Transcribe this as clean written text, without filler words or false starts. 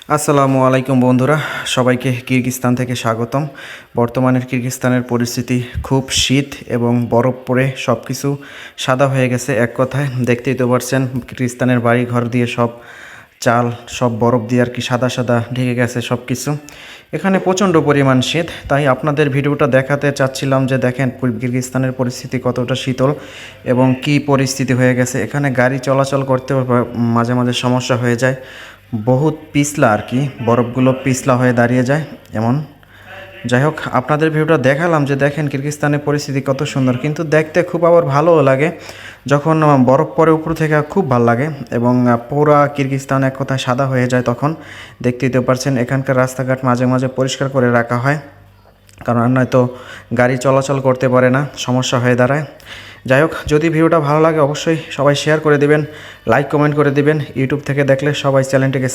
আসসালামু আলাইকুম বন্ধুরা, সবাইকে কিরগিজস্তান থেকে স্বাগতম। বর্তমানের কিরগিজস্তানের পরিস্থিতি খুব শীত এবং বরফ পড়ে সব কিছু সাদা হয়ে গেছে। এক কথায় দেখতেই তো পারছেন, কিরগিজস্তানের বাড়ি ঘর দিয়ে সব চাল সব বরফ দিয়ে আর কি সাদা সাদা ঢেকে গেছে সব কিছু। এখানে প্রচণ্ড পরিমাণ শীত, তাই আপনাদের ভিডিওটা দেখাতে চাচ্ছিলাম যে দেখেন কিরগিজস্তানের পরিস্থিতি কতটা শীতল এবং কি পরিস্থিতি হয়ে গেছে। এখানে গাড়ি চলাচল করতে মাঝে মাঝে সমস্যা হয়ে যায়, বহুত পিছলা আর কি, বরফগুলো পিছলা হয়ে দাঁড়িয়ে যায় এমন। যাই হোক, আপনাদের ভিডিওটা দেখালাম যে দেখেন কিরগিজস্তানের পরিস্থিতি কত সুন্দর, কিন্তু দেখতে খুব আবার ভালোও লাগে যখন বরফ পড়ে উপর থেকে, খুব ভালো লাগে। এবং পুরা কিরগিজস্তান এক কথায় সাদা হয়ে যায় তখন। দেখতেই তো পারছেন, এখানকার রাস্তাঘাট মাঝে মাঝে পরিষ্কার করে রাখা হয়, কারণ আর নয়তো গাড়ি চলাচল করতে পারে না, সমস্যা হয়ে দাঁড়ায়। যাই হোক, যদি ভিডিওটা ভালো লাগে অবশ্যই সবাই শেয়ার করে দিবেন, লাইক কমেন্ট করে দিবেন। ইউটিউব থেকে দেখলে সবাই চ্যানেলটিকে